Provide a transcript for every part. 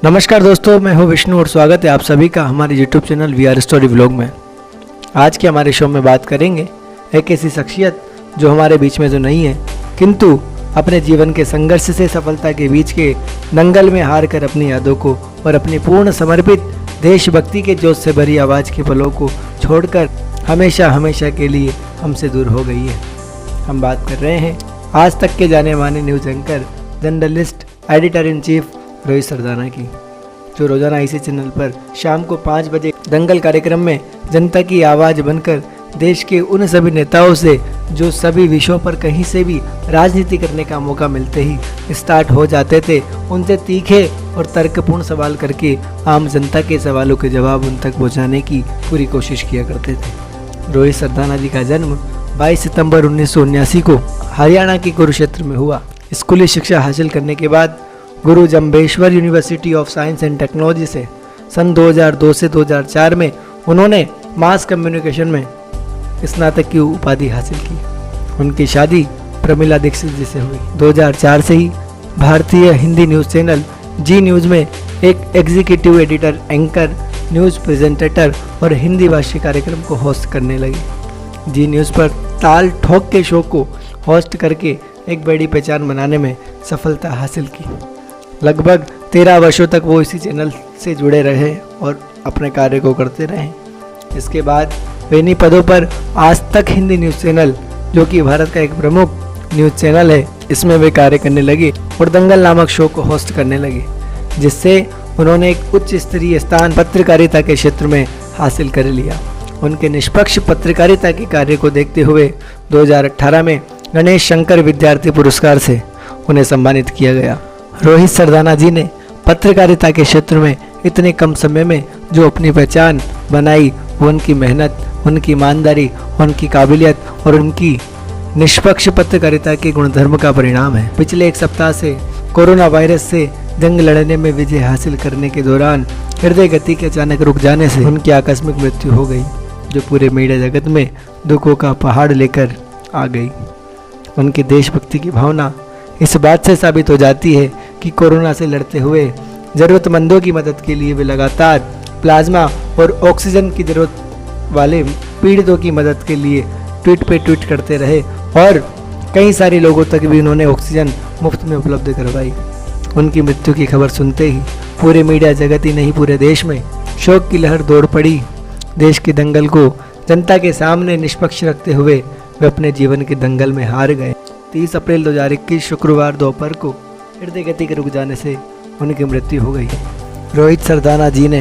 नमस्कार दोस्तों, मैं हूं विष्णु और स्वागत है आप सभी का हमारे YouTube channel VR story vlog में। आज के हमारे शो में बात करेंगे एक ऐसी शख्सियत जो हमारे बीच में तो नहीं है, किंतु अपने जीवन के संघर्ष से सफलता के बीच के दंगल में हार कर अपनी यादों को और अपनी पूर्ण समर्पित देशभक्ति के जोश से भरी आवाज़ के पलों को छोड़कर हमेशा हमेशा के लिए हमसे दूर हो गई है। हम बात कर रहे हैं आज तक के जाने माने news anchor, journalist, editor in chief Rohit Sardana की, जो रोजाना इसी चैनल पर शाम को 5 बजे दंगल कार्यक्रम में जनता की आवाज़ बनकर देश के उन सभी नेताओं से जो सभी विषयों पर कहीं से भी राजनीति करने का मौका मिलते ही स्टार्ट हो जाते थे, उनसे तीखे और तर्कपूर्ण सवाल करके आम जनता के सवालों के जवाब उन तक पहुँचाने की पूरी कोशिश किया करते थे। रोहित सरदाना जी का जन्म 22 सितंबर 1979 को हरियाणा के कुरुक्षेत्र में हुआ। स्कूली शिक्षा हासिल करने के बाद गुरु Jambheshwar university of science and technology से सन 2002 से 2004 में उन्होंने मास कम्युनिकेशन में स्नातक की उपाधि हासिल की। उनकी शादी प्रमिला दीक्षित जी से हुई। 2004 से ही भारतीय हिंदी न्यूज़ चैनल जी न्यूज़ में एक executive editor, anchor, news presenter और हिंदी भाषी कार्यक्रम को होस्ट करने लगे। जी न्यूज़ पर ताल ठोक के शो को होस्ट करके एक बड़ी पहचान बनाने में सफलता हासिल की। लगभग 13 वर्षों तक वो इसी चैनल से जुड़े रहे और अपने कार्य को करते रहे। इसके बाद वे इन्हीं पदों पर आज तक हिंदी न्यूज़ चैनल, जो कि भारत का एक प्रमुख न्यूज़ चैनल है, इसमें वे कार्य करने लगे और दंगल नामक शो को होस्ट करने लगे, जिससे उन्होंने एक उच्च स्तरीय स्थान पत्रकारिता के क्षेत्र में हासिल कर लिया। उनके निष्पक्ष पत्रकारिता के कार्य को देखते हुए 2018 में गणेश शंकर विद्यार्थी पुरस्कार से उन्हें सम्मानित किया गया। रोहित सरदाना जी ने पत्रकारिता के क्षेत्र में इतने कम समय में जो अपनी पहचान बनाई, वो उनकी मेहनत, उनकी ईमानदारी, उनकी काबिलियत और उनकी निष्पक्ष पत्रकारिता के गुणधर्म का परिणाम है। पिछले एक सप्ताह से कोरोना वायरस से जंग लड़ने में विजय हासिल करने के दौरान हृदय गति के अचानक रुक जाने से उनकी आकस्मिक मृत्यु हो गई, जो पूरे मीडिया जगत में दुखों का पहाड़ लेकर आ गई। उनकी देशभक्ति की भावना इस बात से साबित हो जाती है कि कोरोना से लड़ते हुए ज़रूरतमंदों की मदद के लिए वे लगातार प्लाज्मा और ऑक्सीजन की ज़रूरत वाले पीड़ितों की मदद के लिए ट्वीट पे ट्वीट करते रहे और कई सारे लोगों तक भी उन्होंने ऑक्सीजन मुफ्त में उपलब्ध करवाई। उनकी मृत्यु की खबर सुनते ही पूरे मीडिया जगत ही नहीं, पूरे देश में शोक की लहर दौड़ पड़ी। देश के दंगल को जनता के सामने निष्पक्ष रखते हुए वे अपने जीवन के दंगल में हार गए। 30 अप्रैल 2021 शुक्रवार दोपहर को हृदय गति के रुक जाने से उनकी मृत्यु हो गई। रोहित सरदाना जी ने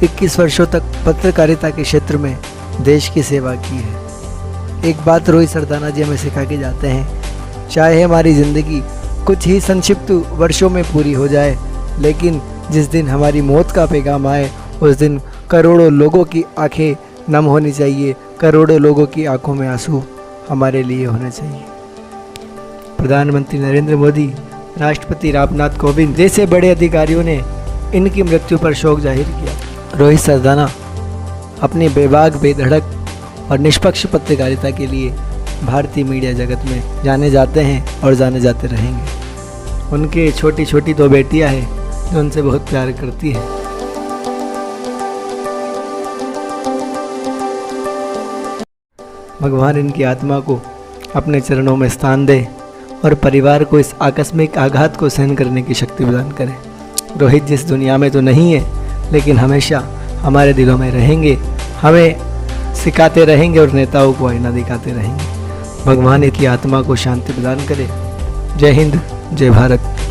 21 वर्षों तक पत्रकारिता के क्षेत्र में देश की सेवा की है। एक बात रोहित सरदाना जी हमें सिखा के जाते हैं, चाहे हमारी ज़िंदगी कुछ ही संक्षिप्त वर्षों में पूरी हो जाए, लेकिन जिस दिन हमारी मौत का पैगाम आए उस दिन करोड़ों लोगों की आंखें नम होनी चाहिए, करोड़ों लोगों की आंखों में आंसू हमारे लिए होने चाहिए। प्रधानमंत्री नरेंद्र मोदी, राष्ट्रपति रामनाथ कोविंद जैसे बड़े अधिकारियों ने इनकी मृत्यु पर शोक जाहिर किया। रोहित सरदाना अपनी बेबाक, बेधड़क और निष्पक्ष पत्रकारिता के लिए भारतीय मीडिया जगत में जाने जाते हैं और जाने जाते रहेंगे। उनके छोटी छोटी 2 बेटियां हैं जो उनसे बहुत प्यार करती हैं। भगवान इनकी आत्मा को अपने चरणों में स्थान दे और परिवार को इस आकस्मिक आघात को सहन करने की शक्ति प्रदान करें। रोहित जिस दुनिया में तो नहीं है, लेकिन हमेशा हमारे दिलों में रहेंगे, हमें सिखाते रहेंगे और नेताओं को आईना दिखाते रहेंगे। भगवान इनकी आत्मा को शांति प्रदान करे। जय हिंद, जय भारत।